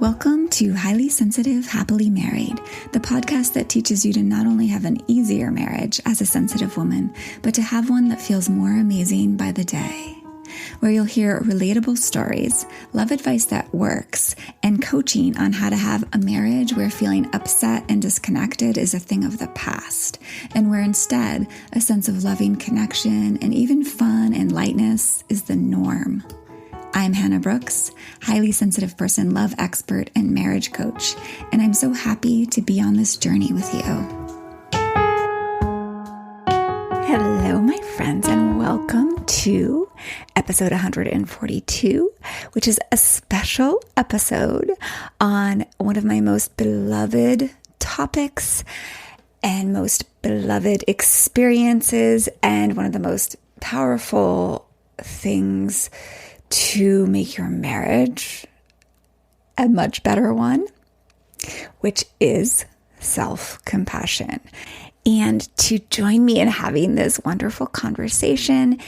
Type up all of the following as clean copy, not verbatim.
Welcome to Highly Sensitive, Happily Married, the podcast that teaches you to not only have an easier marriage as a sensitive woman, but to have one that feels more amazing by the day. Where you'll hear relatable stories, love advice that works, and coaching on how to have a marriage where feeling upset and disconnected is a thing of the past, and where instead a sense of loving connection and even fun and lightness is the norm. I'm Hannah Brooks, highly sensitive person, love expert, and marriage coach, and I'm so happy to be on this journey with you. Hello, my friends, and welcome to episode 142, which is a special episode on one of my most beloved topics and most beloved experiences, and one of the most powerful things to make your marriage a much better one, which is self-compassion. And to join me in having this wonderful conversation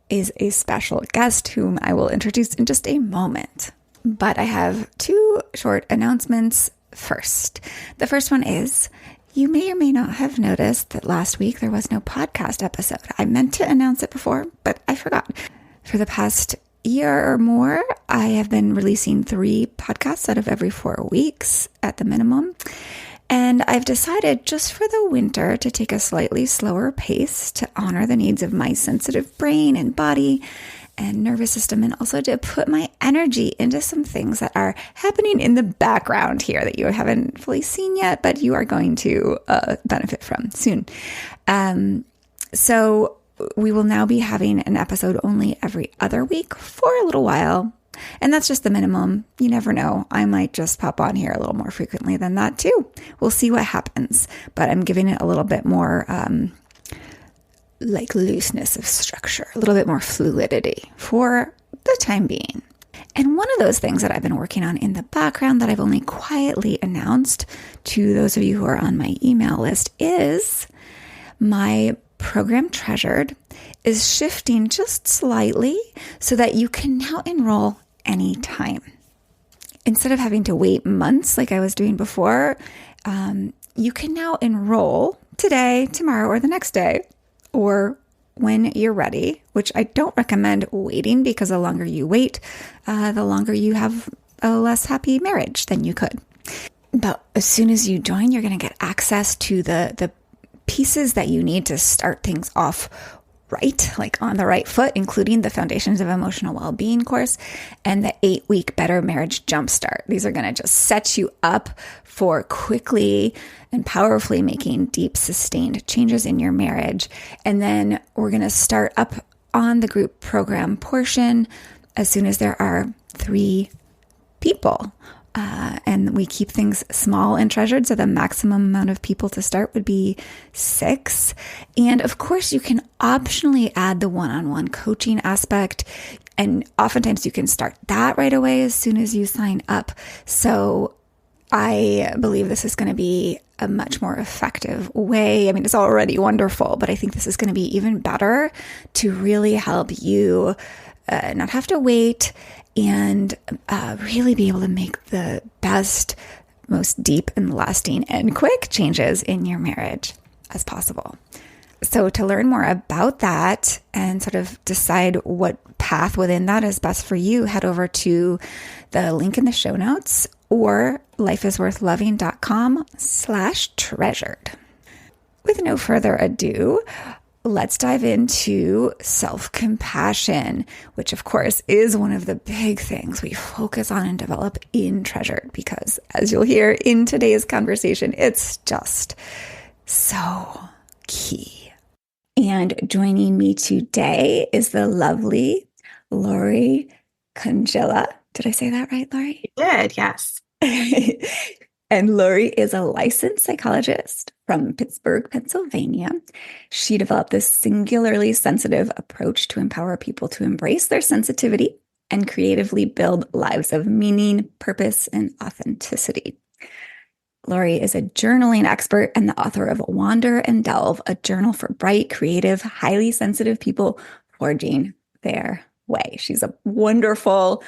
is a special guest whom I will introduce in just a moment. But I have two short announcements first. The first one is, you may or may not have noticed that last week there was no podcast episode. I meant to announce it before, but I forgot. For the past year or more, I have been releasing 3 podcasts out of every 4 weeks at the minimum. And I've decided just for the winter to take a slightly slower pace to honor the needs of my sensitive brain and body and nervous system, and also to put my energy into some things that are happening in the background here that you haven't fully seen yet, but you are going to benefit from soon. So we will now be having an episode only every other week for a little while. And that's just the minimum. You never know. I might just pop on here a little more frequently than that too. We'll see what happens. But I'm giving it a little bit more looseness of structure, a little bit more fluidity for the time being. And one of those things that I've been working on in the background that I've only quietly announced to those of you who are on my email list is my program Treasured is shifting just slightly so that you can now enroll anytime. Instead of having to wait months like I was doing before, you can now enroll today, tomorrow, or the next day, or when you're ready, which I don't recommend waiting, because the longer you wait, the longer you have a less happy marriage than you could. But as soon as you join, you're going to get access to the pieces that you need to start things off right, like on the right foot, including the Foundations of Emotional Well-Being course and the 8-week Better Marriage Jumpstart. These are going to just set you up for quickly and powerfully making deep, sustained changes in your marriage. And then we're going to start up on the group program portion as soon as there are 3 people. And we keep things small and treasured, so the maximum amount of people to start would be 6. And of course, you can optionally add the one-on-one coaching aspect, and oftentimes you can start that right away as soon as you sign up. So I believe this is going to be a much more effective way. I mean, it's already wonderful, but I think this is going to be even better to really help you not have to wait and really be able to make the best, most deep and lasting and quick changes in your marriage as possible. So to learn more about that and sort of decide what path within that is best for you, head over to the link in the show notes or lifeisworthloving.com/treasured. With no further ado, let's dive into self-compassion, which of course is one of the big things we focus on and develop in Treasured, because as you'll hear in today's conversation, it's just so key. And joining me today is the lovely Lori Cangilla. Did I say that right, Lori? You did, yes. And Lori is a licensed psychologist from Pittsburgh, Pennsylvania. She developed this singularly sensitive approach to empower people to embrace their sensitivity and creatively build lives of meaning, purpose, and authenticity. Lori is a journaling expert and the author of Wander and Delve, a journal for bright, creative, highly sensitive people forging their way. She's a wonderful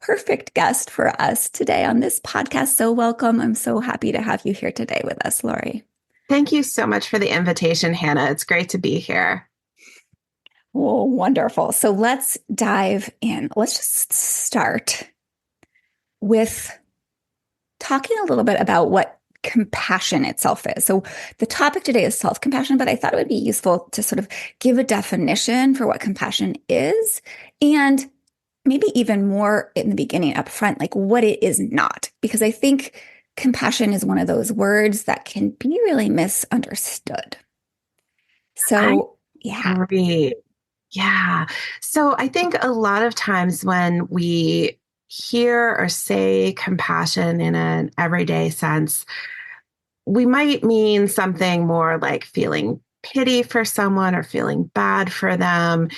perfect guest for us today on this podcast. So welcome. I'm so happy to have you here today with us, Lori. Thank you so much for the invitation, Hannah. It's great to be here. Oh, wonderful. So let's dive in. Let's just start with talking a little bit about what compassion itself is. So the topic today is self-compassion, but I thought it would be useful to sort of give a definition for what compassion is, and maybe even more in the beginning up front, like what it is not, because I think compassion is one of those words that can be really misunderstood. I So, yeah. agree. Yeah. So I think a lot of times when we hear or say compassion in an everyday sense, we might mean something more like feeling pity for someone or feeling bad for them.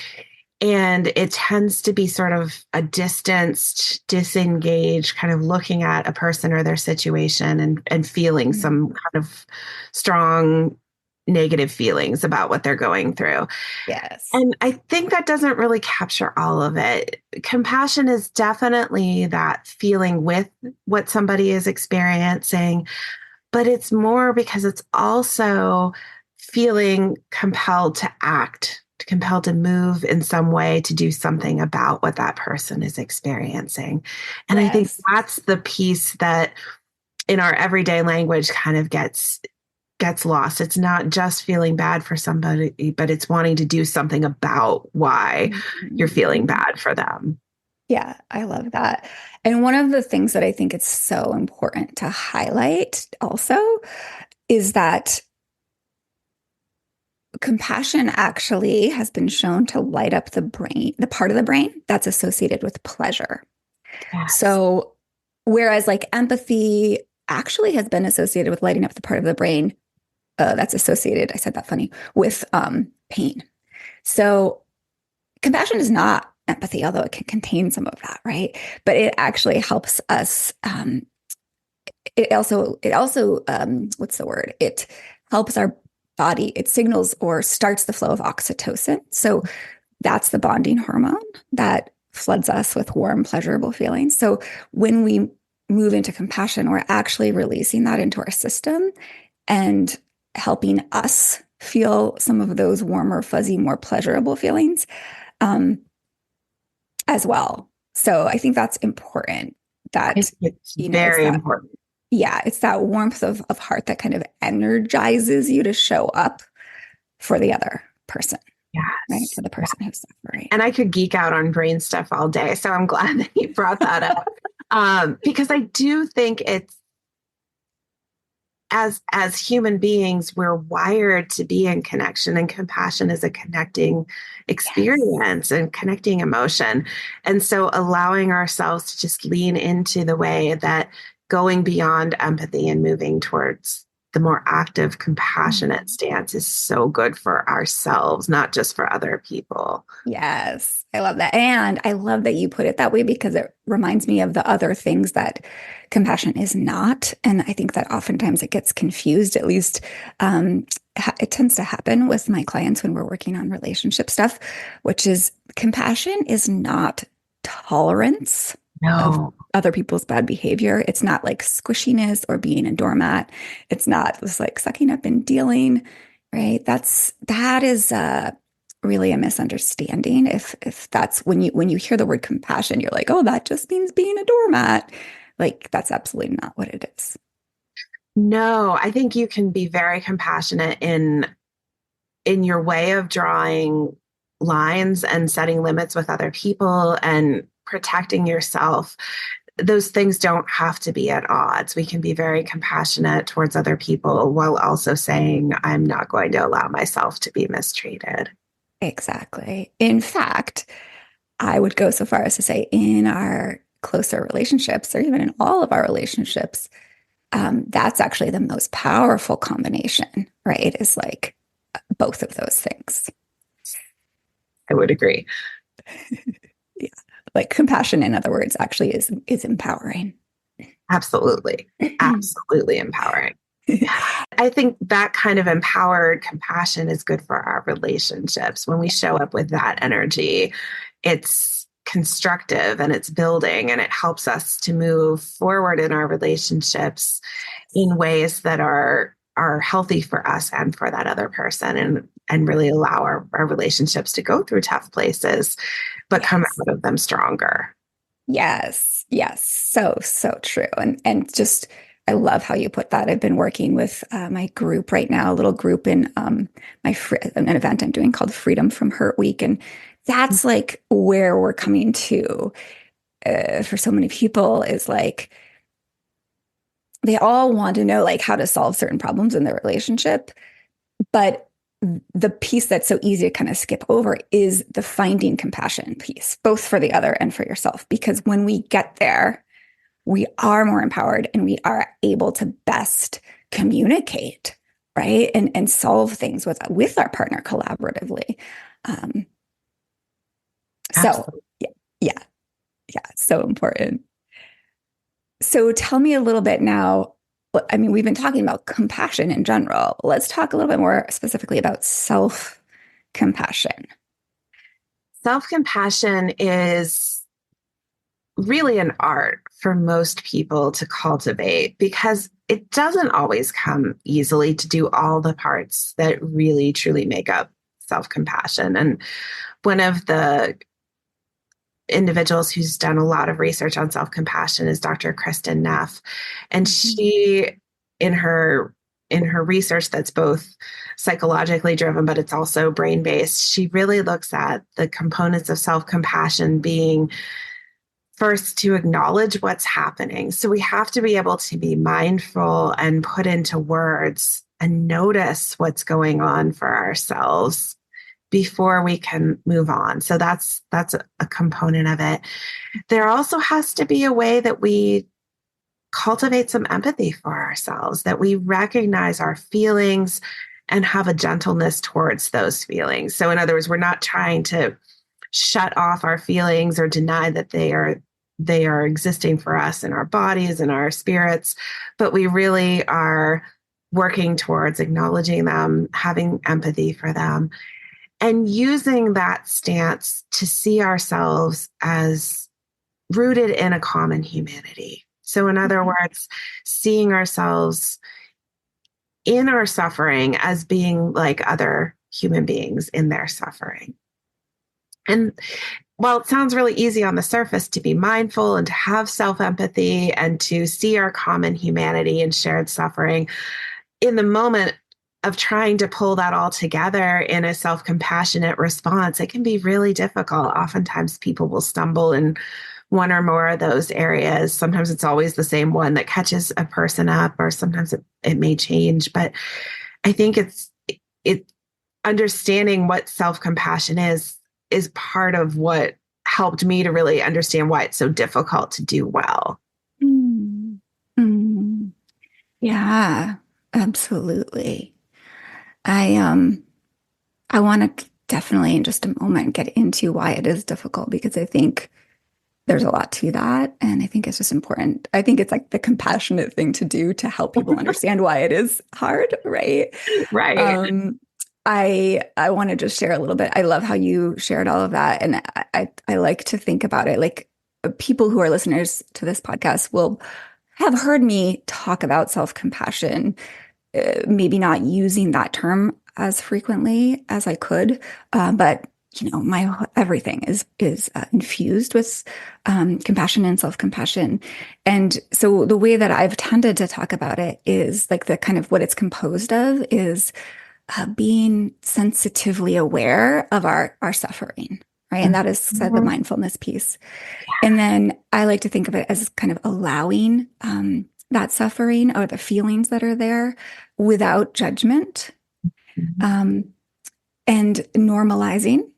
And it tends to be sort of a distanced, disengaged, kind of looking at a person or their situation and feeling some kind of strong negative feelings about what they're going through. Yes. And I think that doesn't really capture all of it. Compassion is definitely that feeling with what somebody is experiencing, but it's more because it's also feeling compelled to act, compelled to move in some way to do something about what that person is experiencing. And I think Yes. that's the piece that in our everyday language kind of gets lost. It's not just feeling bad for somebody, but it's wanting to do something about why you're feeling Mhm. bad for them. Yeah, I love that. And one of the things that I think it's so important to highlight also is that compassion actually has been shown to light up the brain, the part of the brain that's associated with pleasure. Yes. So, whereas like empathy actually has been associated with lighting up the part of the brain that's associated, I said that funny, with pain. So, compassion is not empathy, although it can contain some of that, right? But it actually helps us. It also, what's the word? It helps our body. It signals or starts the flow of oxytocin. So that's the bonding hormone that floods us with warm, pleasurable feelings. So when we move into compassion, we're actually releasing that into our system and helping us feel some of those warmer, fuzzy, more pleasurable feelings um, as well. So I think that's important I that, think it's it's very that, important. yeah, it's that warmth of heart that kind of energizes you to show up for the other person, right? For Yes. the person who's suffering. And I could geek out on brain stuff all day. So I'm glad that you brought that up. Because I do think it's as human beings, we're wired to be in connection, and compassion is a connecting Yes. experience and connecting emotion. And so allowing ourselves to just lean into the way that going beyond empathy and moving towards the more active, compassionate Mhm. stance is so good for ourselves, not just for other people. Yes, I love that. And I love that you put it that way because it reminds me of the other things that compassion is not. And I think that oftentimes it gets confused, at least it tends to happen with my clients when we're working on relationship stuff, which is compassion is not tolerance of No. other people's bad behavior. It's not like squishiness or being a doormat. It's not just like sucking up and dealing, right? That is really a misunderstanding. If that's when you hear the word compassion, you're like, oh, that just means being a doormat. Like that's absolutely not what it is. No, I think you can be very compassionate in your way of drawing lines and setting limits with other people and protecting yourself. Those things don't have to be at odds. We can be very compassionate towards other people while also saying, I'm not going to allow myself to be mistreated. Exactly. In fact, I would go so far as to say in our closer relationships, or even in all of our relationships, that's actually the most powerful combination, right? Is like both of those things. I would agree. Yeah. Like compassion, in other words, actually is empowering. Absolutely. Absolutely empowering. I think that kind of empowered compassion is good for our relationships. When we show up with that energy, it's constructive and it's building and it helps us to move forward in our relationships in ways that are healthy for us and for that other person, and really allow our relationships to go through tough places but come Yes. out of them stronger. Yes. Yes. So, so true. And just, I love how you put that. I've been working with my group right now, a little group in an event I'm doing called Freedom from Hurt Week. And that's like where we're coming to for so many people is like, they all want to know like how to solve certain problems in their relationship. But the piece that's so easy to kind of skip over is the finding compassion piece, both for the other and for yourself. Because when we get there, we are more empowered and we are able to best communicate, right? And solve things with our partner collaboratively. Um, so Absolutely. yeah, yeah, yeah, so important. So tell me a little bit now. I mean, we've been talking about compassion in general. Let's talk a little bit more specifically about self-compassion. Self-compassion is really an art for most people to cultivate because it doesn't always come easily to do all the parts that really truly make up self-compassion. And one of the individuals who's done a lot of research on self-compassion is Dr. Kristen Neff. And Mhm. she, in her research that's both psychologically driven, but it's also brain-based, she really looks at the components of self-compassion being first to acknowledge what's happening. So we have to be able to be mindful and put into words and notice what's going on for ourselves before we can move on. So that's a component of it. There also has to be a way that we cultivate some empathy for ourselves, that we recognize our feelings and have a gentleness towards those feelings. So in other words, we're not trying to shut off our feelings or deny that they are existing for us in our bodies and our spirits, but we really are working towards acknowledging them, having empathy for them, and using that stance to see ourselves as rooted in a common humanity. So, in other words, seeing ourselves in our suffering as being like other human beings in their suffering. And while it sounds really easy on the surface to be mindful and to have self empathy and to see our common humanity and shared suffering, in the moment of trying to pull that all together in a self compassionate response, it can be really difficult. Oftentimes, people will stumble in one or more of those areas. Sometimes it's always the same one that catches a person up, or sometimes it may change. But I think it understanding what self compassion is part of what helped me to really understand why it's so difficult to do well. Mm. Mm. Yeah, absolutely. I I want to definitely in just a moment get into why it is difficult because I think there's a lot to that and I think it's just important. I think it's like the compassionate thing to do to help people understand why it is hard, right? Right. Um I want to just share a little bit. I love how you shared all of that and I like to think about it like people who are listeners to this podcast will have heard me talk about self-compassion maybe not using that term as frequently as I could, but you know, my everything is infused with compassion and self-compassion. And so the way that I've tended to talk about it is like the kind of what it's composed of is being sensitively aware of our suffering, right? And that is the Mhm. mindfulness piece. And then I like to think of it as kind of allowing that suffering or the feelings that are there without judgment um, and normalizing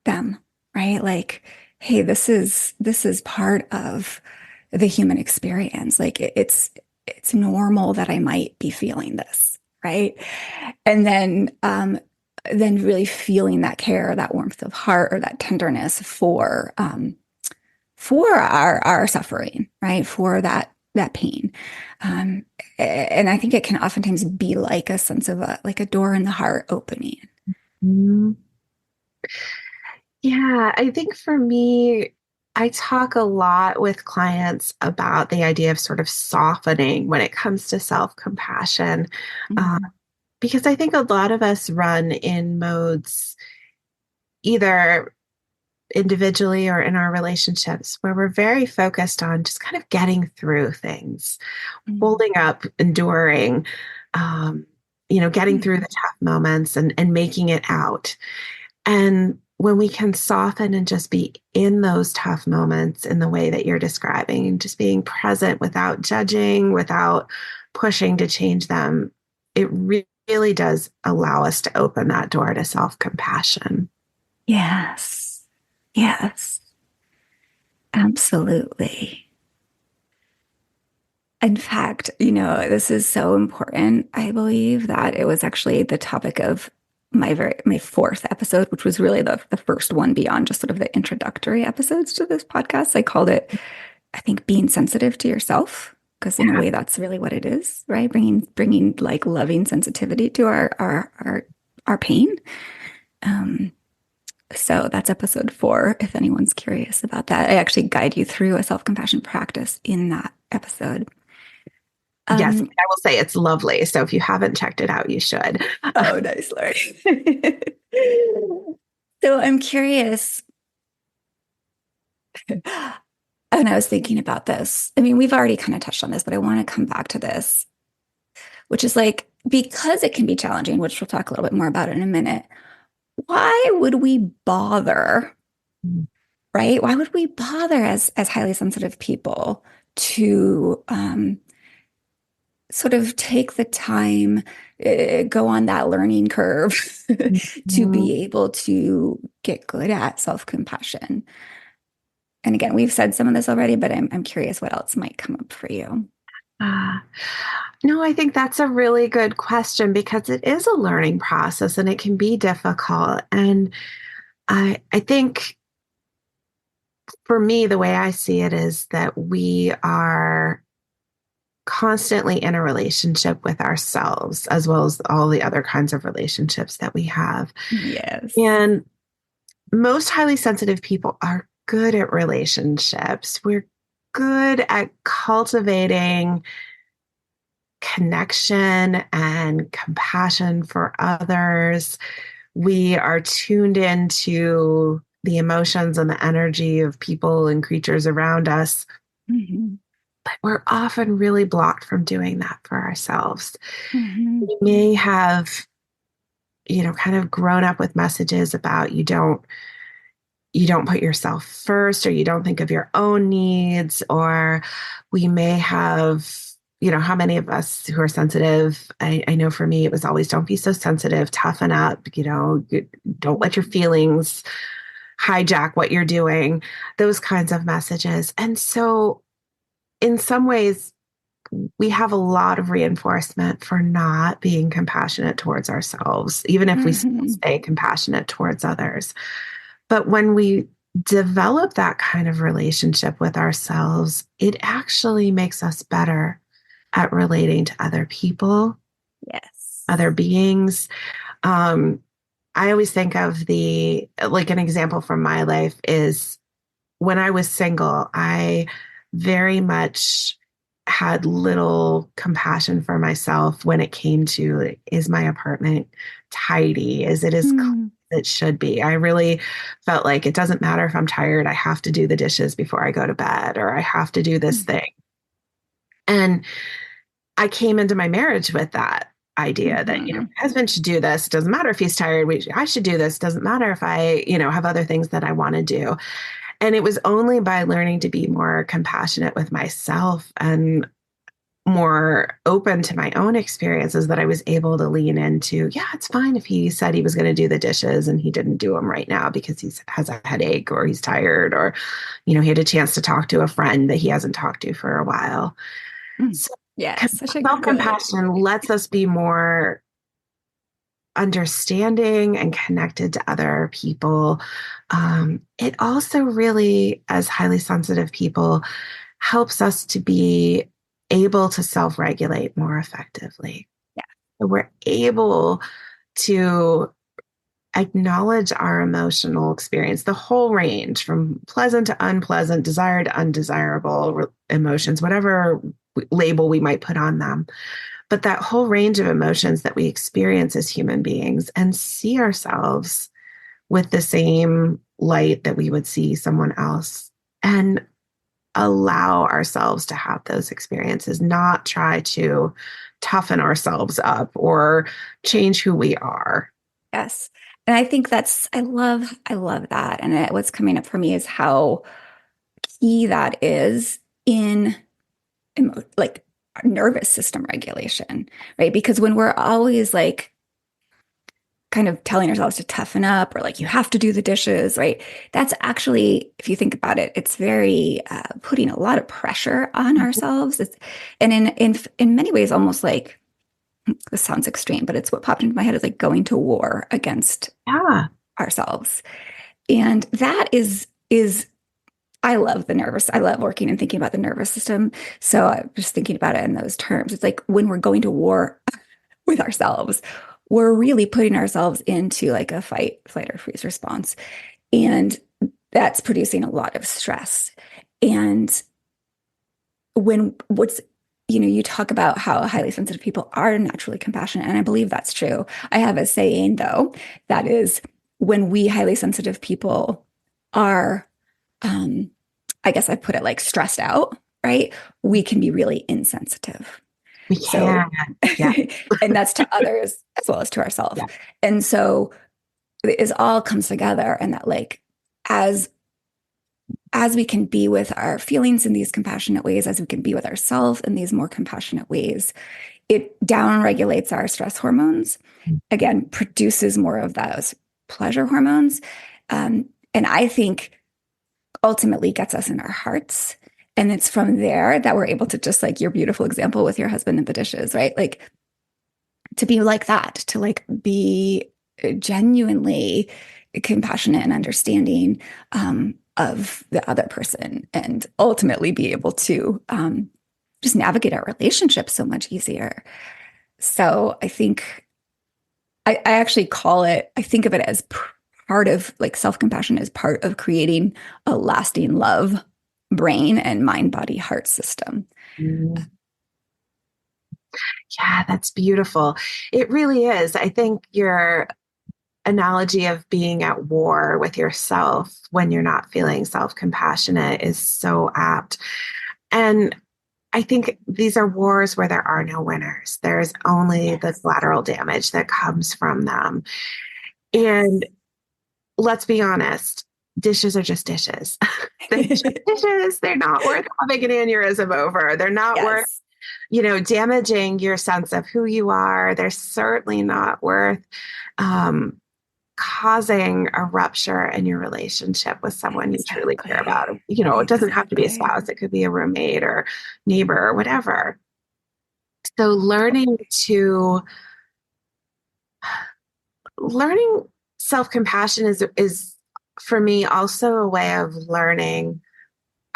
them, right? Like, hey, this is part of the human experience. Like it's normal that I might be feeling this, right? And then really feeling that care, that warmth of heart, or that tenderness for our suffering, right? For that pain. Um, and I think it can oftentimes be like a sense of like a door in the heart opening. Mhm. Yeah, I think for me, I talk a lot with clients about the idea of sort of softening when it comes to self-compassion, uh, Mhm. because I think a lot of us run in modes either individually or in our relationships where we're very focused on just kind of getting through things, Mhm. holding up, enduring, um, getting through the tough moments and making it out. And when we can soften and just be in those tough moments in the way that you're describing, and just being present without judging, without pushing to change them, it really does allow us to open that door to self compassion. Yes. Yes. Absolutely. In fact, this is so important. I believe that it was actually the topic of my fourth episode, which was really the first one beyond just sort of the introductory episodes to this podcast. I called it, I think, being sensitive to yourself, because in a Yeah. way that's really what it is, right? Bringing like loving sensitivity to our pain. Um, so that's episode 4, if anyone's curious about that. I actually guide you through a self-compassion practice in that episode. Yes, Um, I will say it's lovely. So if you haven't checked it out, you should. oh, nice, Lori. So I'm curious, and I was thinking about this. I mean, we've already kind of touched on this, but I want to come back to this, which is like, because it can be challenging, which we'll talk a little bit more about in a minute. Why would we bother, right? Why would we bother as highly sensitive people to sort of take the time, go on that learning curve to Mhm. be able to get good at self-compassion? And again, we've said some of this already, but I'm curious what else might come up for you. Ah, no, I think that's a really good question because it is a learning process and it can be difficult. And I think for me, the way I see it is that we are constantly in a relationship with ourselves as well as all the other kinds of relationships that we have. Yes. And most highly sensitive people are good at relationships. We're good at cultivating connection and compassion for others. We are tuned into the emotions and the energy of people and creatures around us, Hmm. but we're often really blocked from doing that for ourselves. Hmm. We may have, kind of grown up with messages about you don't put yourself first, or you don't think of your own needs, or we may have, how many of us who are sensitive, I know for me it was always, don't be so sensitive, toughen up, don't let your feelings hijack what you're doing, those kinds of messages. And so in some ways we have a lot of reinforcement for not being compassionate towards ourselves, even if we still Hmm. stay compassionate towards others. But when we develop that kind of relationship with ourselves, it actually makes us better at relating to other people, Yes. other beings. Um, I always think of like an example from my life is when I was single, I very much had little compassion for myself when it came to, like, is my apartment tidy? Is it as clean Mm. as it should be? I really felt like it doesn't matter if I'm tired, I have to do the dishes before I go to bed, or I have to do this thing. And I came into my marriage with that idea that, Hmm. my husband should do this. It doesn't matter if he's tired. I should do this. It doesn't matter if I, have other things that I want to do. And it was only by learning to be more compassionate with myself and more open to my own experiences that I was able to lean into, yeah, it's fine if he said he was going to do the dishes and he didn't do them right now because he has a headache or he's tired, or, he had a chance to talk to a friend that he hasn't talked to for a while. Mm. So Yes, such a good. self-compassion lets us be more understanding and connected to other people. It also really, as highly sensitive people, helps us to be able to self regulate more effectively. Yeah. So we're able to acknowledge our emotional experience, the whole range from pleasant to unpleasant, desired to undesirable emotions, whatever label we might put on them. But that whole range of emotions that we experience as human beings, and see ourselves with the same light that we would see someone else, and allow ourselves to have those experiences, not try to toughen ourselves up or change who we are. Yes. And I think I love that. And what's coming up for me is how key that is in like nervous system regulation, right? Because when we're always like kind of telling ourselves to toughen up or like you have to do the dishes, right? That's actually, if you think about it, it's very putting a lot of pressure on ourselves. And in many ways, almost like this sounds extreme, but it's what popped into my head is like going to war against Yeah. ourselves. And that is I love working and thinking about the nervous system. So I'm just thinking about it in those terms. It's like when we're going to war with ourselves, we're really putting ourselves into like a fight, flight, or freeze response. And that's producing a lot of stress. And when what's you talk about how highly sensitive people are naturally compassionate, and I believe that's true. I have a saying though, that is when we highly sensitive people are, um, I guess I put it like stressed out, right? We can be really insensitive. We So, can. Yeah. and that's to others as well as to ourselves. Yeah. And so it all comes together, and that like as as we can be with our feelings in these compassionate ways, as we can be with ourselves in these more compassionate ways, it down regulates our stress hormones, again, produces more of those pleasure hormones. And I think ultimately gets us in our hearts. And it's from there that we're able to, just like your beautiful example with your husband and the dishes, right? Like to be like that, to like be genuinely compassionate and understanding of the other person, and ultimately be able to just navigate our relationship so much easier. So I think I actually call it, I think of it as part of like self compassion as part of creating a lasting love brain and mind, body, heart system. Mm. Yeah, that's beautiful. It really is. I think your analogy of being at war with yourself when you're not feeling self compassionate is so apt. And I think these are wars where there are no winners. There's only the collateral damage that comes from them. And let's be honest, dishes are just dishes. They're just dishes. They're not worth having an aneurysm over. They're not worth, Yes. damaging your sense of who you are. They're certainly not worth um, causing a rupture in your relationship with someone you truly care Exactly. about. It doesn't have to be a Exactly. spouse, it could be a roommate or neighbor or whatever. So learning self-compassion is for me also a way of learning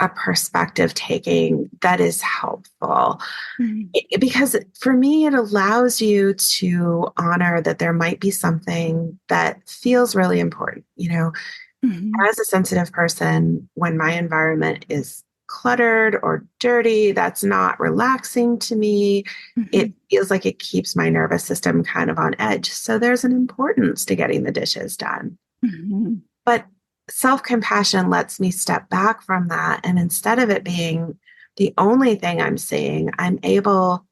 a perspective taking that is helpful. Mhm. Because for me, it allows you to honor that there might be something that feels really important. Mhm. As a sensitive person, when my environment is cluttered or dirty, that's not relaxing to me. It Mhm. feels like it keeps my nervous system kind of on edge. So there's an importance to getting the dishes done. Mhm. But self compassion lets me step back from that. And instead of it being the only thing I'm seeing, I'm able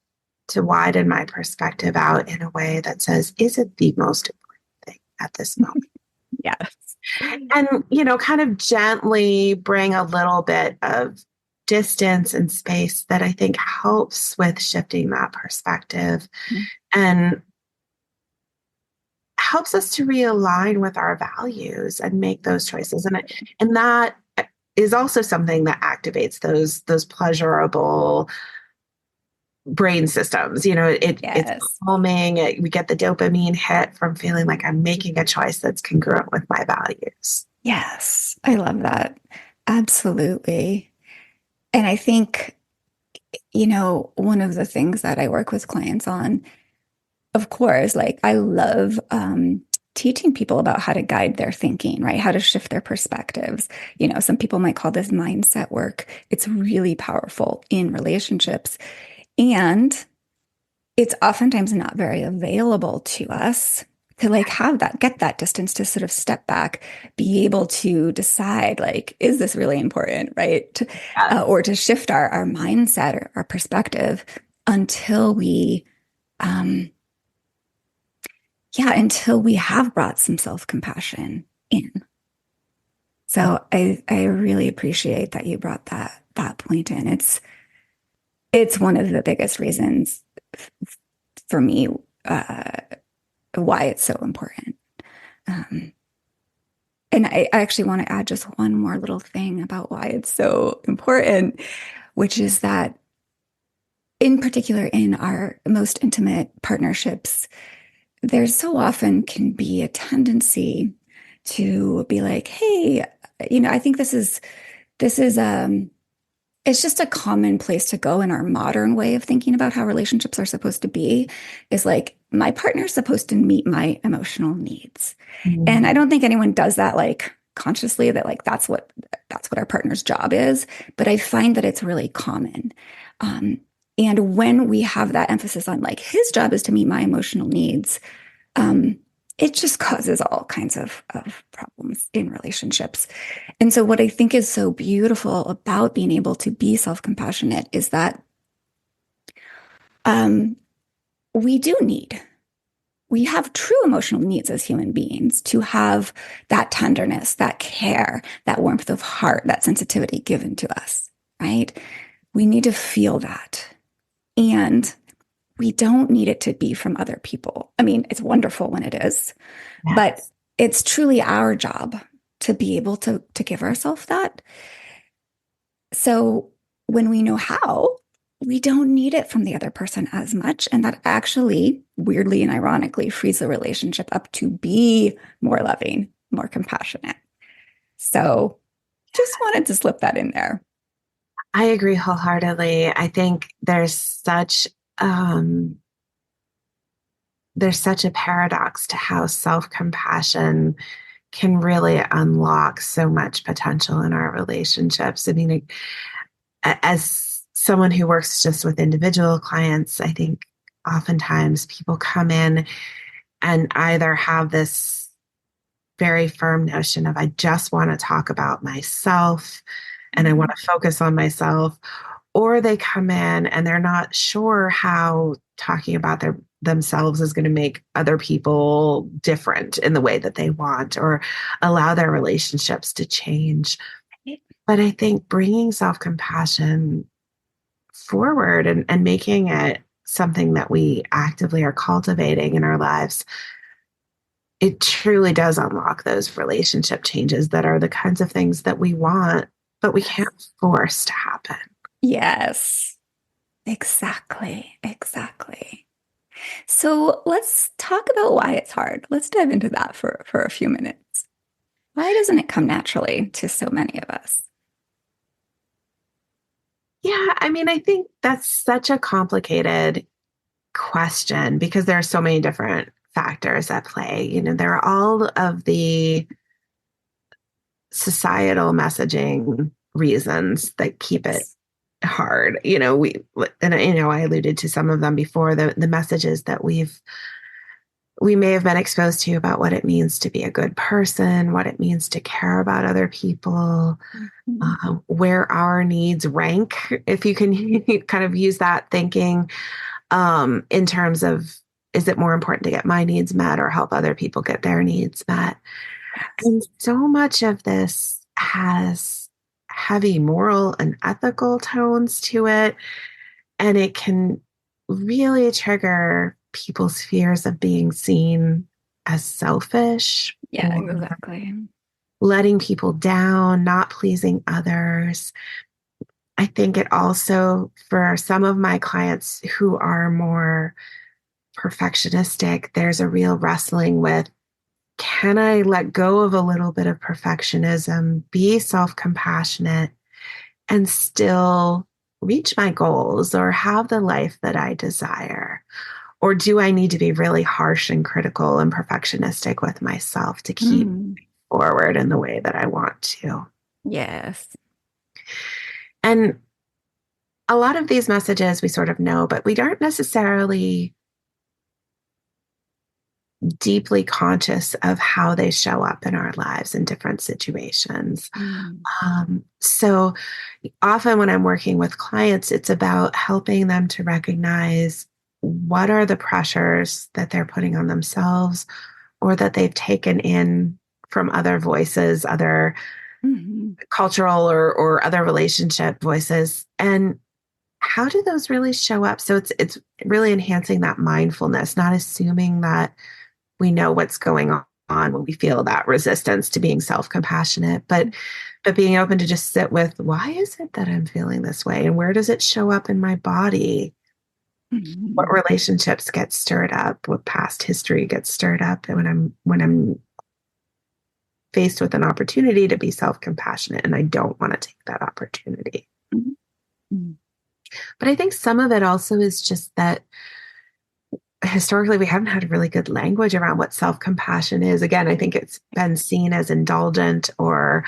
to widen my perspective out in a way that says, is it the most important thing at this moment? Yes. And, kind of gently bring a little bit of distance and space that I think helps with shifting that perspective and helps us to realign with our values and make those choices. And that is also something that activates those pleasurable brain systems. It's Yes. calming. We get the dopamine hit from feeling like I'm making a choice that's congruent with my values. Yes. I love that. Absolutely. And I think, one of the things that I work with clients on, of course, like I love teaching people about how to guide their thinking, right? How to shift their perspectives. Some people might call this mindset work. It's really powerful in relationships. And it's oftentimes not very available to us to have that, get that distance to sort of step back, be able to decide, is this really important, right? Or to shift our mindset or our perspective until we, um, until we have brought some self-compassion in. So I really appreciate that you brought that point in. It's one of the biggest reasons for me why it's so important. And I actually want to add just one more little thing about why it's so important, which is that in particular in our most intimate partnerships, there so often can be a tendency to be like, hey, I think this is it's just a common place to go in our modern way of thinking about how relationships are supposed to be, is my partner's supposed to meet my emotional needs. And I don't think anyone does that consciously, that that's what our partner's job is. But I find that it's really common. And when we have that emphasis on his job is to meet my emotional needs, it just causes all kinds of problems in relationships. And so what I think is so beautiful about being able to be self-compassionate is that we we have true emotional needs as human beings, to have that tenderness, that care, that warmth of heart, that sensitivity given to us, right? We need to feel that. And we don't need it to be from other people. I mean, it's wonderful when it is, but it's truly our job to be able to give ourselves that. So when we know how, we don't need it from the other person as much. And that actually, weirdly and ironically, frees the relationship up to be more loving, more compassionate. So just wanted to slip that in there. I agree wholeheartedly. I think there's such a paradox to how self-compassion can really unlock so much potential in our relationships. I mean, as someone who works just with individual clients, I think oftentimes people come in and either have this very firm notion of, I just want to talk about myself and I want to focus on myself, or they come in and they're not sure how talking about themselves is going to make other people different in the way that they want, or allow their relationships to change. But I think bringing self-compassion forward and making it something that we actively are cultivating in our lives, it truly does unlock those relationship changes that are the kinds of things that we want, but we can't force to happen. Yes, exactly. Exactly. So let's talk about why it's hard. Let's dive into that for a few minutes. Why doesn't it come naturally to so many of us? Yeah, I mean, I think that's such a complicated question because there are so many different factors at play. There are all of the societal messaging reasons that keep it hard. I alluded to some of them before, the messages that we may have been exposed to about what it means to be a good person, what it means to care about other people, where our needs rank, if you can kind of use that thinking, in terms of, is it more important to get my needs met or help other people get their needs met? And so much of this has heavy moral and ethical tones to it. And it can really trigger people's fears of being seen as selfish. Yeah, Or exactly. letting people down, not pleasing others. I think it also, for some of my clients who are more perfectionistic, there's a real wrestling with, can I let go of a little bit of perfectionism, be self-compassionate, and still reach my goals or have the life that I desire? Or do I need to be really harsh and critical and perfectionistic with myself to keep forward in the way that I want to? Yes. And a lot of these messages we sort of know, but we aren't necessarily deeply conscious of how they show up in our lives in different situations. So often when I'm working with clients, it's about helping them to recognize what are the pressures that they're putting on themselves or that they've taken in from other voices, other cultural or other relationship voices, and how do those really show up? So it's really enhancing that mindfulness, not assuming that we know what's going on when we feel that resistance to being self-compassionate, but being open to just sit with, why is it that I'm feeling this way? And where does it show up in my body? What relationships get stirred up? What past history gets stirred up? And when I'm faced with an opportunity to be self-compassionate and I don't want to take that opportunity. But I think some of it also is just that historically we haven't had a really good language around what self-compassion is. Again, I think it's been seen as indulgent or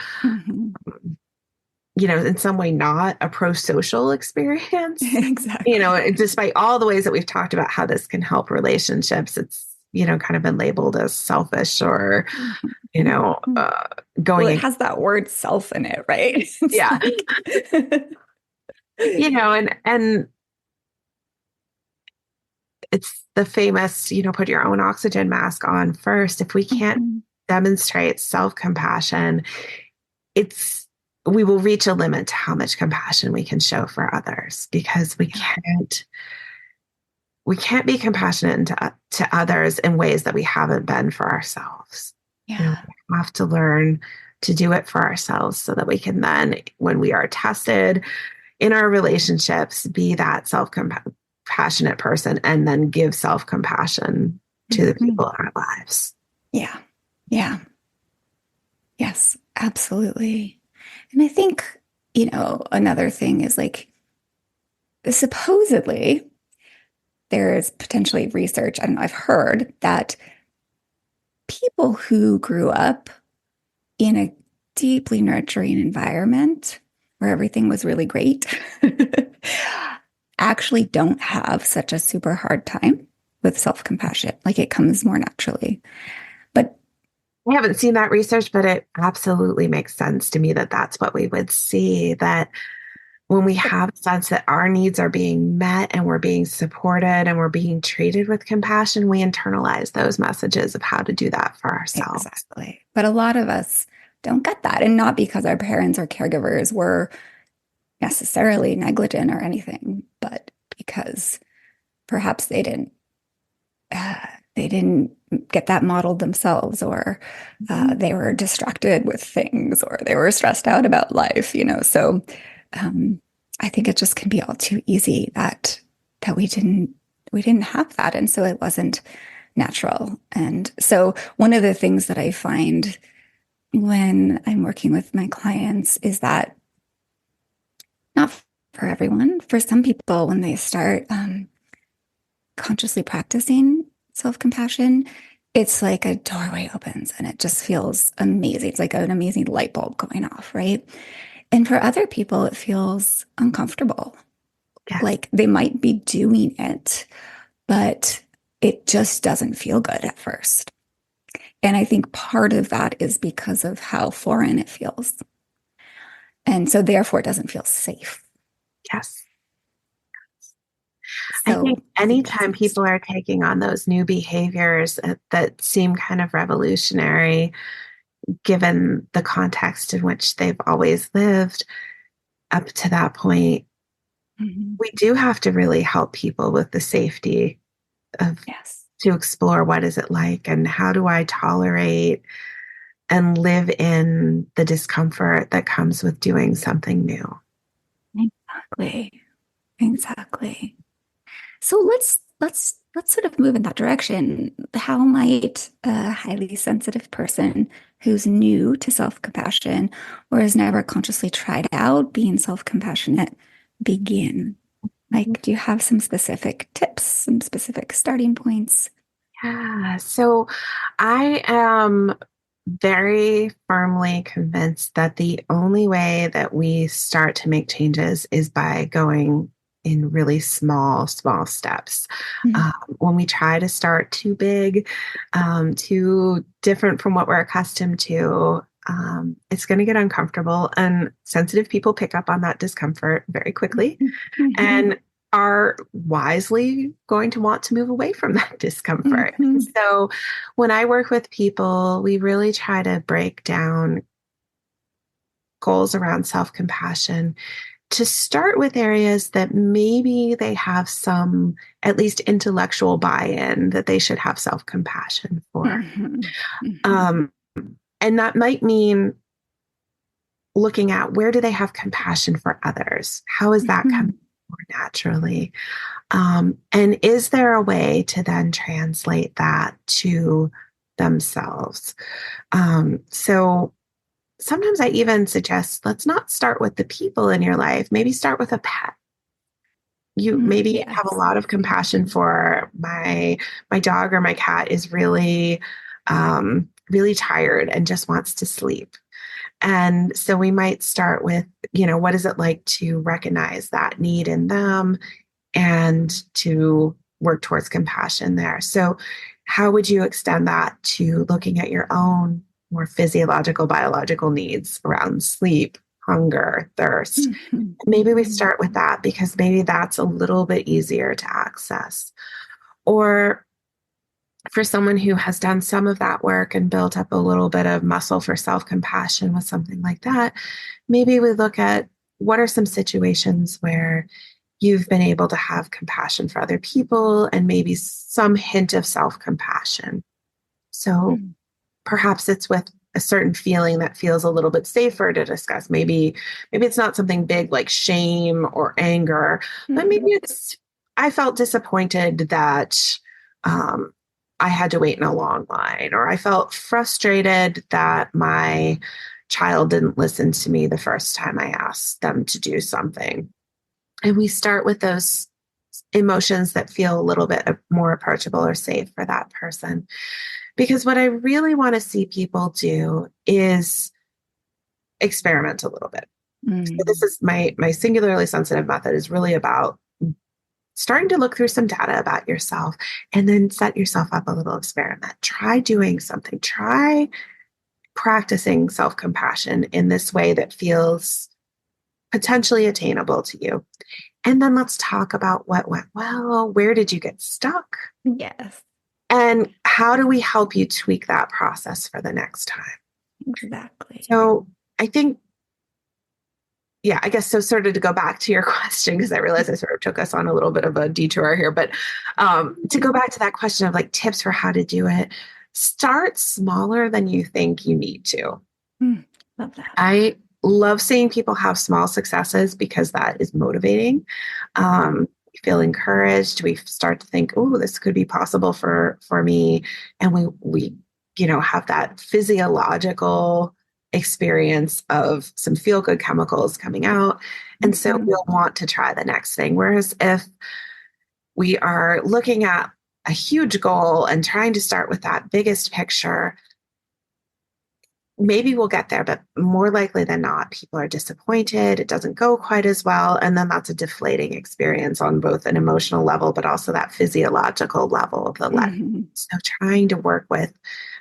in some way not a pro-social experience. Exactly. Despite all the ways that we've talked about how this can help relationships, it's kind of been labeled as selfish or going. Well, it has that word self in it, right? Yeah. And it's the famous, put your own oxygen mask on first. If we can't demonstrate self-compassion, we will reach a limit to how much compassion we can show for others, because we can't be compassionate to others in ways that we haven't been for ourselves. We have to learn to do it for ourselves so that we can then, when we are tested in our relationships, be that self-compassionate person and then give self-compassion to the people in our lives. Yeah. Yes, absolutely. And I think, another thing is like, supposedly there's potentially research, I don't know, I've heard that people who grew up in a deeply nurturing environment where everything was really great actually don't have such a super hard time with self-compassion. Like it comes more naturally. But I haven't seen that research, but it absolutely makes sense to me that that's what we would see, that when we have a sense that our needs are being met and we're being supported and we're being treated with compassion, we internalize those messages of how to do that for ourselves. Exactly. But a lot of us don't get that. And not because our parents or caregivers were necessarily negligent or anything, but because perhaps they didn't get that modeled themselves, or they were distracted with things, or they were stressed out about life, So I think it just can be all too easy that we didn't have that, and so it wasn't natural. And so one of the things that I find when I'm working with my clients is that not for everyone, for some people, when they start consciously practicing self-compassion, it's like a doorway opens and it just feels amazing. It's like an amazing light bulb going off, right? And for other people, it feels uncomfortable. Yes. Like they might be doing it, but it just doesn't feel good at first. And I think part of that is because of how foreign it feels. And so therefore it doesn't feel safe. Yes. So I think anytime people are taking on those new behaviors that seem kind of revolutionary, given the context in which they've always lived up to that point, we do have to really help people with the safety of to explore what is it like and how do I tolerate and live in the discomfort that comes with doing something new. Exactly. So let's sort of move in that direction. How might a highly sensitive person who's new to self-compassion or has never consciously tried out being self-compassionate begin? Like, do you have some specific tips, some specific starting points? Yeah. So I am very firmly convinced that the only way that we start to make changes is by going in really small steps. Mhm. When we try to start too big, too different from what we're accustomed to, it's going to get uncomfortable. And sensitive people pick up on that discomfort very quickly Mhm. and are wisely going to want to move away from that discomfort. And Mhm. so when I work with people, we really try to break down goals around self compassion to start with areas that maybe they have some, at least intellectual buy in, that they should have self compassion for. Mhm. Mhm. Um, and that might mean looking at where do they have compassion for others? How is that coming Mhm. more naturally? And is there a way to then translate that to themselves? So sometimes I even suggest let's not start with the people in your life. Maybe start with a pet. You maybe have a Yes. lot of compassion for my dog or my cat is really tired and just wants to sleep. And so we might start with, what is it like to recognize that need in them and to work towards compassion there. So, how would you extend that to looking at your own more physiological, biological needs around sleep, hunger, thirst? Mhm. Maybe we Mhm. start with that because maybe that's a little bit easier to access. Or for someone who has done some of that work and built up a little bit of muscle for self compassion with something like that, maybe we look at what are some situations where you've been able to have compassion for other people and maybe some hint of self compassion. So Mhm. perhaps it's with a certain feeling that feels a little bit safer to discuss. Maybe it's not something big like shame or anger, but maybe Mhm. it's I felt disappointed that um, I had to wait in a long line, or I felt frustrated that my child didn't listen to me the first time I asked them to do something. And we start with those emotions that feel a little bit more approachable or safe for that person. Because what I really want to see people do is experiment a little bit. So this Mhm. is my singularly sensitive method is really about starting to look through some data about yourself and then set yourself up a little experiment. Try doing something. Try practicing self-compassion in this way that feels potentially attainable to you. And then let's talk about what went well. Where did you get stuck? Yes, And how do we help you tweak that process for the next time? exactly. So I think, yeah, I guess so. Sort of to go back to your question, because I realized I sort of took us on a little bit of a detour here, but to go back to that question of like tips for how to do it, start smaller than you think you need to. Mm. Love that. I love seeing people have small successes because that is motivating. We feel encouraged. We start to think, "Oh, this could be possible for me," and we have that physiological experience of some feel good chemicals coming out, and so Mhm. we'll want to try the next thing. Whereas if we are looking at a huge goal and trying to start with that biggest picture, maybe we'll get there, but more likely than not, people are disappointed. It doesn't go quite as well. And then that's a deflating experience on both an emotional level, but also that physiological level of the let. Mhm. So trying to work with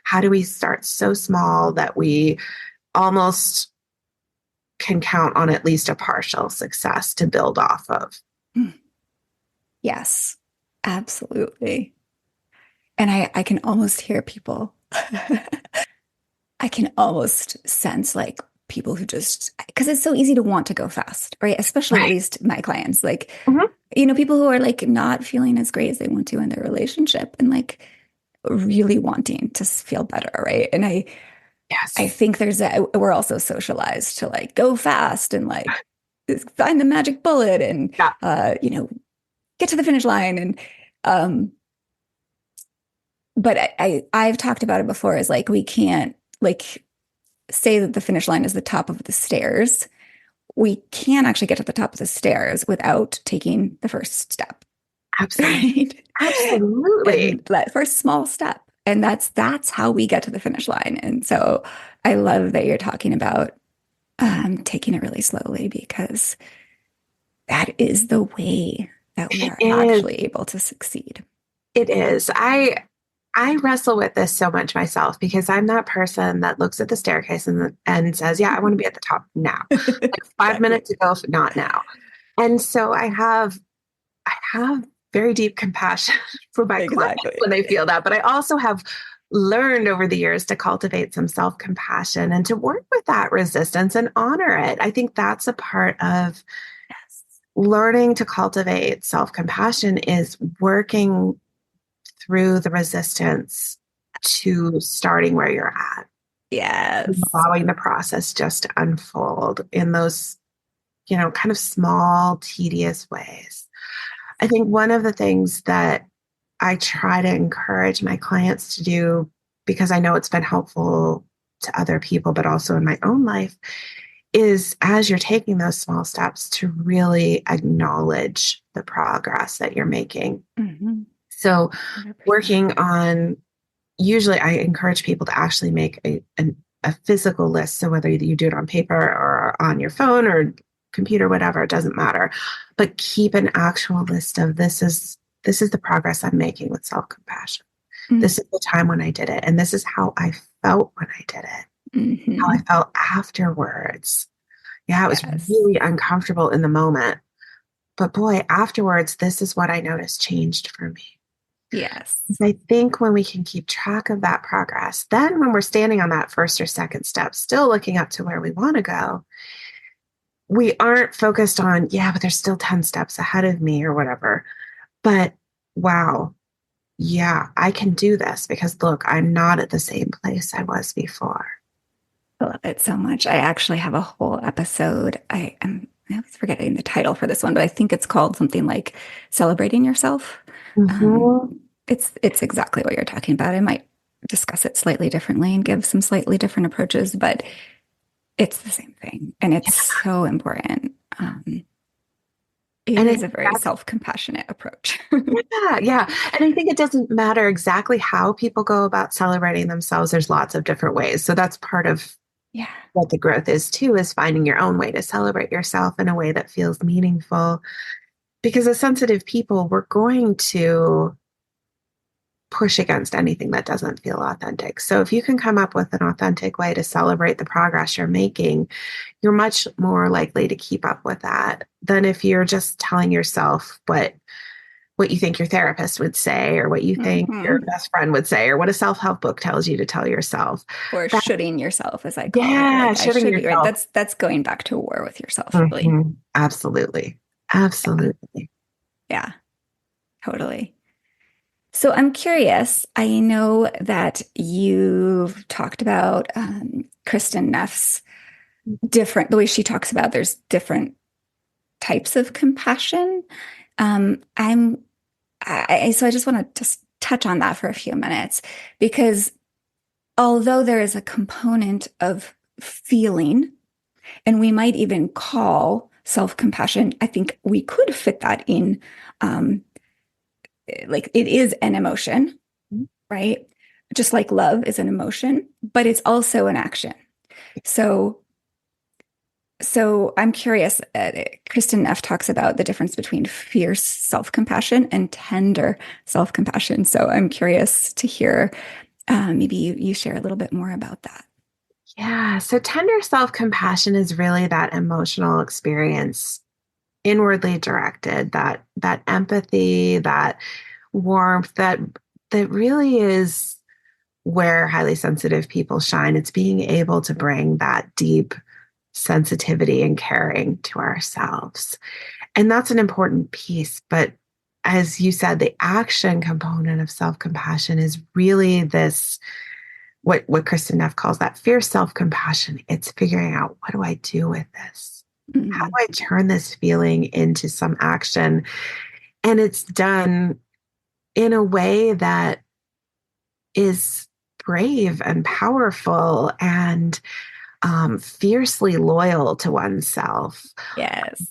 how do we start so small that we almost can count on at least a partial success to build off of. Mm. Yes, absolutely. And I can almost hear people. I can almost sense like people who just, because it's so easy to want to go fast, right? Especially at Right. least my clients, like, Mhm. people who are like not feeling as great as they want to in their relationship and like really wanting to feel better, right? And I Yes. think we're also socialized to like go fast and like find the magic bullet and, Yeah. get to the finish line. Um, but I've talked about it before is like, we can't like say that the finish line is the top of the stairs we can actually get to the top of the stairs without taking the first step, Absolutely. right? Absolutely. And that first small step. And that's how we get to the finish line. And so I love that you're talking about taking it really slowly because that is the way that we It are is. actually able to succeed. It is. I wrestle with this so much myself because I'm that person that looks at the staircase and says, "Yeah, I want to be at the top now. Like 5 minutes Exactly. ago, not now." And so I have very deep compassion for my clients Exactly. when they feel that, but I also have learned over the years to cultivate some self-compassion and to work with that resistance and honor it. I think that's a part of Yes. learning to cultivate self-compassion is working through the resistance to starting where you're at, Yes. allowing the process just to unfold in those, kind of small, tedious ways. I think one of the things that I try to encourage my clients to do, because I know it's been helpful to other people, but also in my own life, is as you're taking those small steps to really acknowledge the progress that you're making. Mhm. So, 100%. working on, usually I encourage people to actually make a physical list. So, whether you do it on paper or on your phone or computer, whatever, it doesn't matter. But keep an actual list of this is the progress I'm making with self-compassion. Mm. This is the time when I did it. And this is how I felt when I did it, how I Mhm. felt afterwards. Yeah, it was Yes. really uncomfortable in the moment. But boy, afterwards, this is what I noticed changed for me. Yes. I think when we can keep track of that progress, then when we're standing on that first or second step, still looking up to where we want to go, we aren't focused on, yeah, but there's still 10 steps ahead of me or whatever. But wow, yeah, I can do this because look, I'm not at the same place I was before. I love it so much. I actually have a whole episode. I was forgetting the title for this one, but I think it's called something like Celebrating Yourself. Um, Mm-hmm. it's exactly what you're talking about. I might discuss it slightly differently and give some slightly different approaches, but it's the same thing. And it's so important. It And I is think a very that's, self-compassionate approach. yeah, yeah. And I think it doesn't matter exactly how people go about celebrating themselves. There's lots of different ways. So that's part of Yeah. what the growth is too, is finding your own way to celebrate yourself in a way that feels meaningful. Because as sensitive people, we're going to push against anything that doesn't feel authentic. So if you can come up with an authentic way to celebrate the progress you're making, you're much more likely to keep up with that than if you're just telling yourself what you think your therapist would say or what you think your Hmm. best friend would say or what a self-help book tells you to tell yourself. Or That shooting yourself, as I call it. yeah, Like I shooting should be right. yourself. That's going back to war with yourself, really. Mhm. Absolutely. Absolutely. Yeah, totally. So I'm curious. I know that you've talked about Kristen Neff's the way she talks about there's different types of compassion. Um, I'm, so I just want to just touch on that for a few minutes because although there is a component of feeling, and we might even call self-compassion, I think we could fit that in, um, like it is an emotion, right? Just like love is an emotion, but it's also an action. So, so I'm curious. Kristen Neff talks about the difference between fierce self-compassion and tender self-compassion. So I'm curious to hear. Maybe you share a little bit more about that. Yeah. So tender self-compassion is really that emotional experience inwardly directed, that empathy, that warmth, that really is where highly sensitive people shine. It's being able to bring that deep sensitivity and caring to ourselves. And that's an important piece. But as you said, the action component of self-compassion is really this what Kristen Neff calls that fierce self-compassion. It's figuring out, what do I do with this? How Mm, do I turn this feeling into some action? And it's done in a way that is brave and powerful and fiercely loyal to oneself. Yes.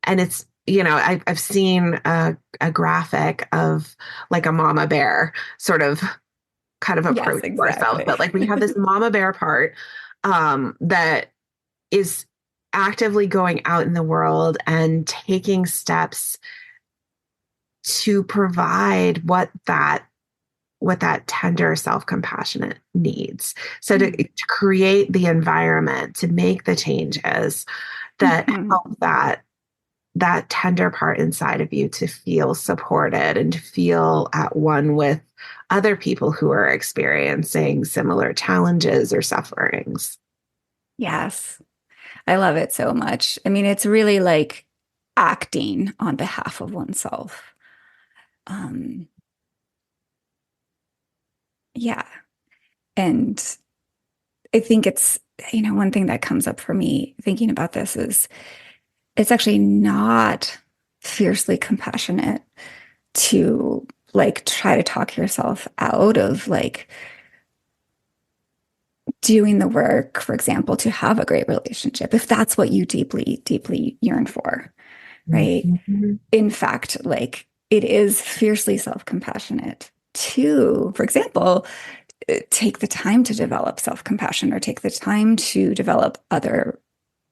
And it's, I've seen a graphic of like a mama bear sort of kind of Yes, approach to ourselves, exactly. but like we have this mama bear part that is actively going out in the world and taking steps to provide what that tender self-compassionate needs. So to create the environment, to make the changes that Mhm. help that tender part inside of you to feel supported and to feel at one with other people who are experiencing similar challenges or sufferings. Yes. I love it so much. I mean, it's really like acting on behalf of oneself. Um, yeah. And I think it's, one thing that comes up for me thinking about this is it's actually not fiercely compassionate to like try to talk yourself out of like doing the work, for example, to have a great relationship, if that's what you deeply, deeply yearn for, right? Mhm. In fact, like it is fiercely self-compassionate to, for example, take the time to develop self-compassion or take the time to develop other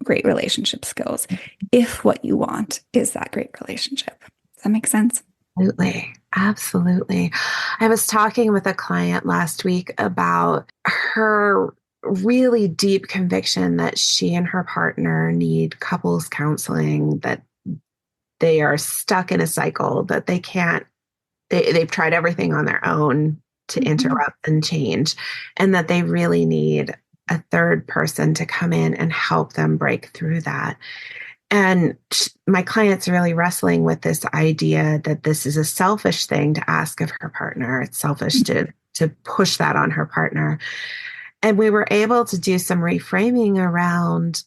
great relationship skills if what you want is that great relationship. Does that make sense? Absolutely. Absolutely. I was talking with a client last week about her really deep conviction that she and her partner need couples counseling, that they are stuck in a cycle, that they've tried everything on their own to Mhm. interrupt and change, and that they really need a third person to come in and help them break through that. And my client's really wrestling with this idea that this is a selfish thing to ask of her partner. It's selfish to push that on her partner. And we were able to do some reframing around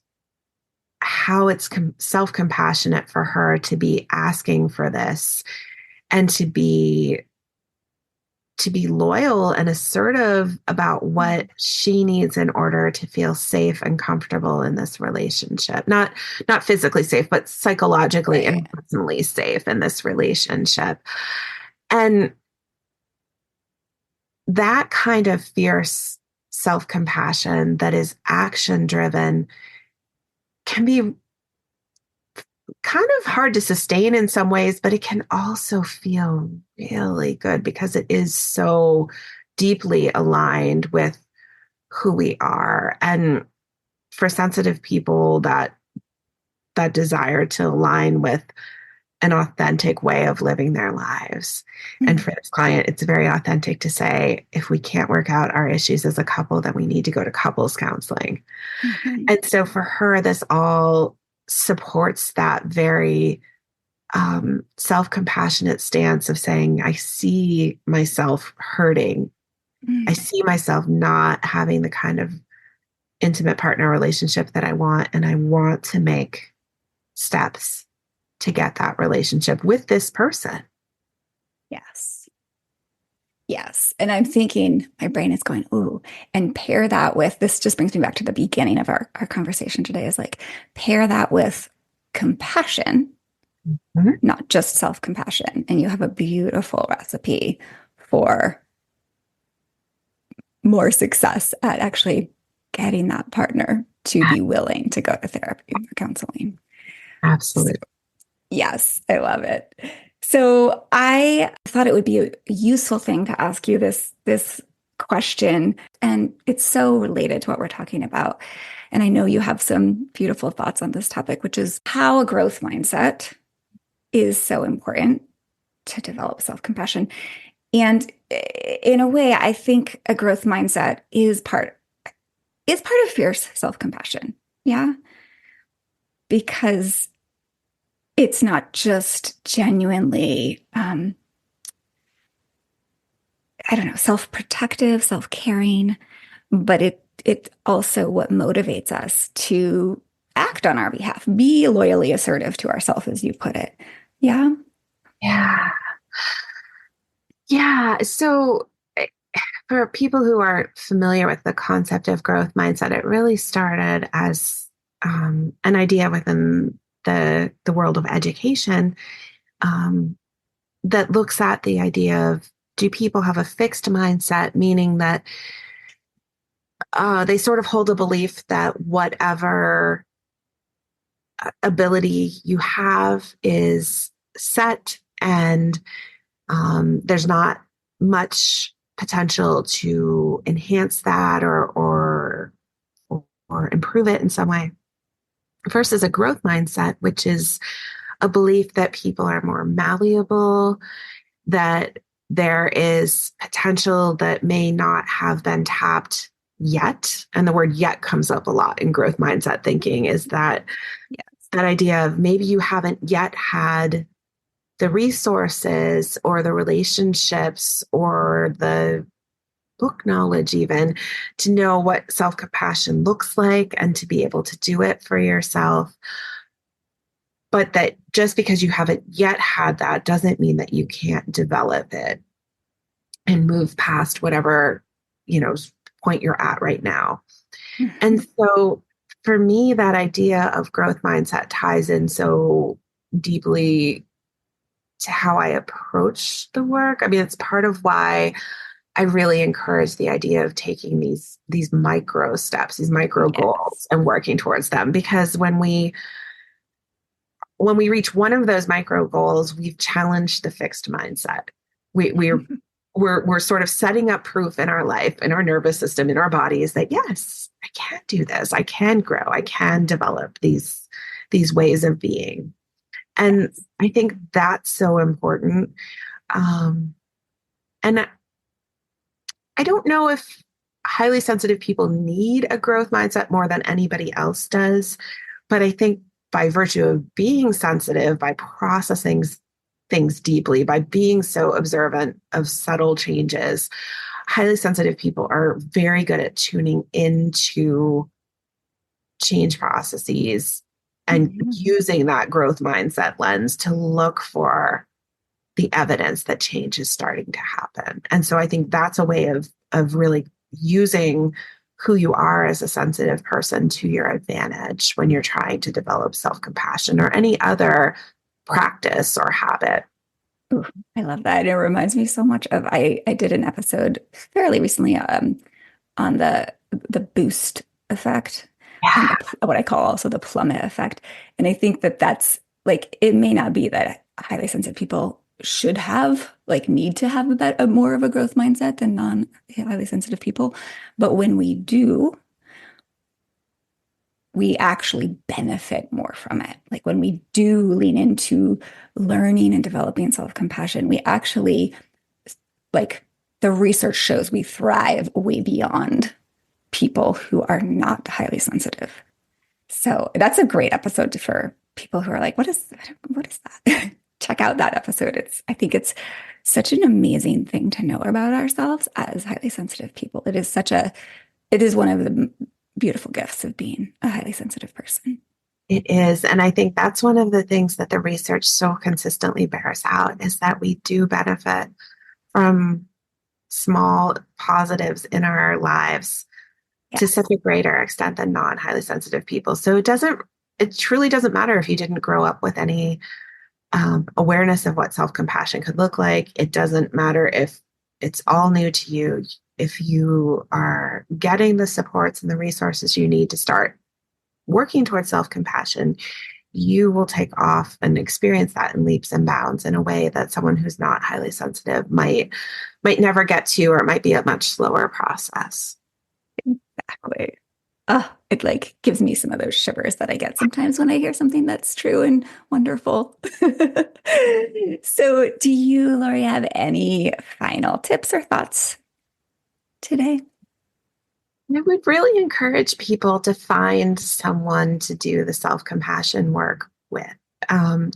how it's self-compassionate for her to be asking for this and to be loyal and assertive about what she needs in order to feel safe and comfortable in this relationship. Not physically safe, but psychologically and Right. emotionally safe in this relationship. And that kind of fierce self-compassion that is action driven can be kind of hard to sustain in some ways, but it can also feel really good because it is so deeply aligned with who we are. And for sensitive people, that desire to align with an authentic way of living their lives. And Mm-hmm. for this client, it's very authentic to say, if we can't work out our issues as a couple, then we need to go to couples counseling. Mm-hmm. And so for her, this all supports that very self-compassionate stance of saying, I see myself hurting. I see myself not having the kind of intimate partner relationship that I want, and I want to make steps to get that relationship with this person. Yes. Yes. And I'm thinking, my brain is going, ooh, and pair that with this just brings me back to the beginning of our conversation today is like, pair that with compassion, Mhm. not just self compassion. And you have a beautiful recipe for more success at actually getting that partner to be willing to go to therapy or counseling. So, Absolutely. yes, I love it. So I thought it would be a useful thing to ask you this question, and it's so related to what we're talking about. And I know you have some beautiful thoughts on this topic, which is how a growth mindset is so important to develop self-compassion. And in a way, I think a growth mindset is part of fierce self-compassion. Yeah, because it's not just genuinely I don't know, self-protective, self-caring, but it's also what motivates us to act on our behalf, be loyally assertive to ourselves, as you put it. Yeah. Yeah. Yeah. So For people who aren't familiar with the concept of growth mindset, it really started as an idea within the world of education, um, that looks at the idea of, do people have a fixed mindset, meaning that they sort of hold a belief that whatever ability you have is set, and there's not much potential to enhance that or improve it in some way. Versus a growth mindset, which is a belief that people are more malleable, that there is potential that may not have been tapped yet. And the word yet comes up a lot in growth mindset thinking, is that that idea of maybe you haven't yet had the resources or the relationships or the book knowledge even to know what self-compassion looks like and to be able to do it for yourself. But that just because you haven't yet had that doesn't mean that you can't develop it and move past whatever, point you're at right now. Mhm. And so for me, that idea of growth mindset ties in so deeply to how I approach the work. I mean, it's part of why I really encourage the idea of taking these micro steps, these micro goals, Yes. and working towards them. Because when we reach one of those micro goals, we've challenged the fixed mindset. We're sort of setting up proof in our life, in our nervous system, in our bodies that yes, I can do this. I can grow. I can develop these ways of being. And Yes. I think that's so important. And I don't know if highly sensitive people need a growth mindset more than anybody else does, but I think by virtue of being sensitive, by processing things deeply, by being so observant of subtle changes, highly sensitive people are very good at tuning into change processes and Mhm. using that growth mindset lens to look for the evidence that change is starting to happen. And so I think that's a way of really using who you are as a sensitive person to your advantage when you're trying to develop self-compassion or any other practice or habit. Ooh, I love that. It reminds me so much of I did an episode fairly recently on the boost effect and Yeah. what I call also the plummet effect. And I think that that's like it may not be that highly sensitive people should have like need to have a more of a growth mindset than non highly sensitive people, but when we do, we actually benefit more from it. Like when we do lean into learning and developing self-compassion, we actually like the research shows we thrive way beyond people who are not highly sensitive. So that's a great episode for people who are like, what is that? Check out that episode. I think it's such an amazing thing to know about ourselves as highly sensitive people. It is one of the beautiful gifts of being a highly sensitive person. It is. And I think that's one of the things that the research so consistently bears out is that we do benefit from small positives in our lives to Yes. such a greater extent than non-highly sensitive people. So it truly doesn't matter if you didn't grow up with any awareness of what self-compassion could look like. It doesn't matter if it's all new to you. If you are getting the supports and the resources you need to start working towards self-compassion, you will take off and experience that in leaps and bounds in a way that someone who's not highly sensitive might never get to, or it might be a much slower process. Exactly. Oh, it like gives me some of those shivers that I get sometimes when I hear something that's true and wonderful. So, do you, Lori, have any final tips or thoughts today? I would really encourage people to find someone to do the self-compassion work with.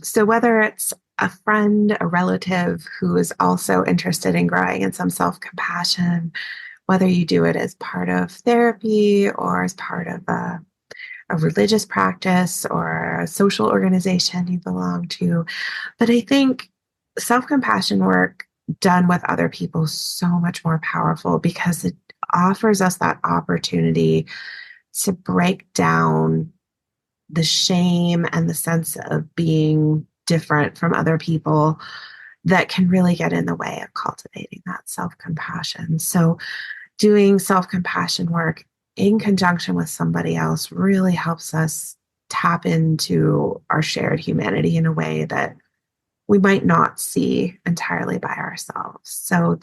So whether it's a friend, a relative who is also interested in growing in some self-compassion, whether you do it as part of therapy or as part of a religious practice or a social organization you belong to. But I think self-compassion work done with other people so much more powerful because it offers us that opportunity to break down the shame and the sense of being different from other people that can really get in the way of cultivating that self-compassion. So doing self-compassion work in conjunction with somebody else really helps us tap into our shared humanity in a way that we might not see entirely by ourselves. So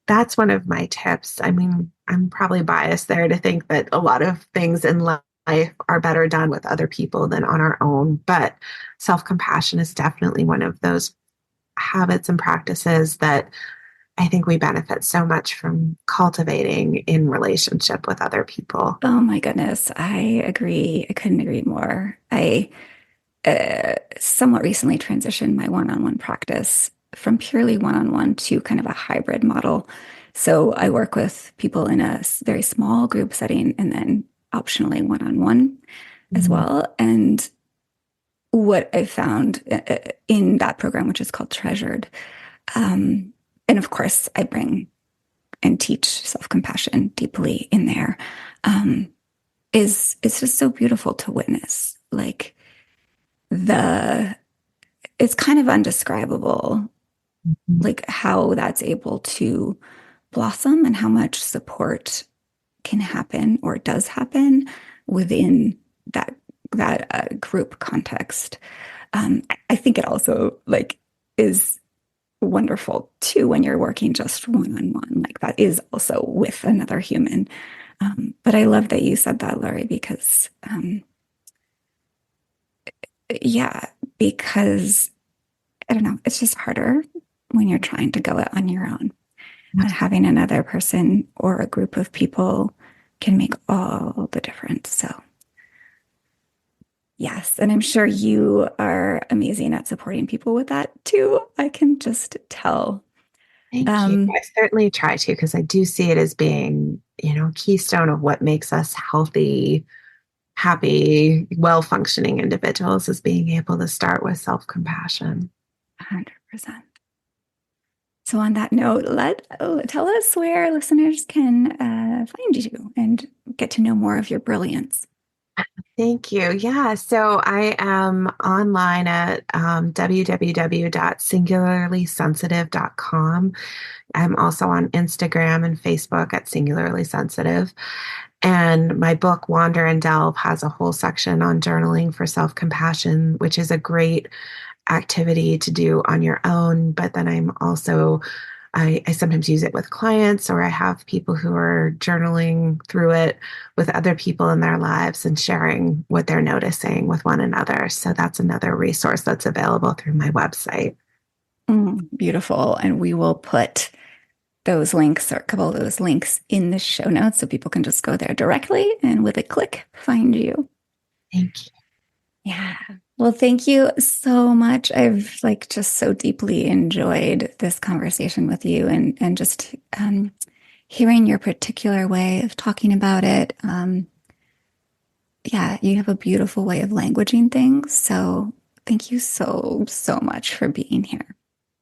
that's one of my tips. I mean, I'm probably biased there to think that a lot of things in life are better done with other people than on our own, but self-compassion is definitely one of those habits and practices that I think we benefit so much from cultivating in relationship with other people. Oh my goodness, I agree. I couldn't agree more. I somewhat recently transitioned my one-on-one practice from purely one-on-one to kind of a hybrid model. So I work with people in a very small group setting and then optionally one-on-one as Mhm. well. And what I found in that program, which is called Treasured, um, and of course, I bring and teach self-compassion deeply in there, um, is it's just so beautiful to witness. Like the it's kind of undescribable, Mhm. like how that's able to blossom and how much support can happen or does happen within that group context. I think it also like is wonderful too when you're working just one on one. Like that is also with another human. But I love that you said that, Lori, because yeah, because I don't know, it's just harder when you're trying to go it on your own. And having another person or a group of people can make all the difference. So, yes. And I'm sure you are amazing at supporting people with that too. I can just tell. Thank you. Um, I certainly try to because I do see it as being, keystone of what makes us healthy, happy, well-functioning individuals is being able to start with self-compassion. 100%. So, on that note, tell us where listeners can find you and get to know more of your brilliance. Thank you. Yeah. So I am online at www.singularlysensitive.com. I'm also on Instagram and Facebook at Singularly Sensitive. And my book, Wander and Delve, has a whole section on journaling for self compassion, which is a great activity to do on your own. But then I sometimes use it with clients, or I have people who are journaling through it with other people in their lives and sharing what they're noticing with one another. So that's another resource that's available through my website. Beautiful. And we will put those links or a couple of those links in the show notes so people can just go there directly and with a click find you. Thank you. Yeah. Well, thank you so much. I've like just so deeply enjoyed this conversation with you and just hearing your particular way of talking about it. Yeah, you have a beautiful way of languaging things. So thank you so, so much for being here.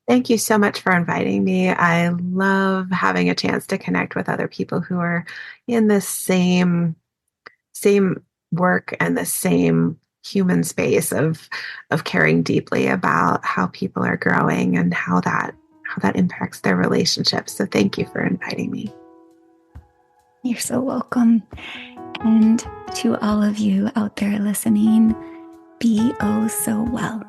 Thank you so much for inviting me. I love having a chance to connect with other people who are in the same work and the same human space of caring deeply about how people are growing and how that impacts their relationships. So thank you for inviting me. You're so welcome. And to all of you out there listening, be oh so well.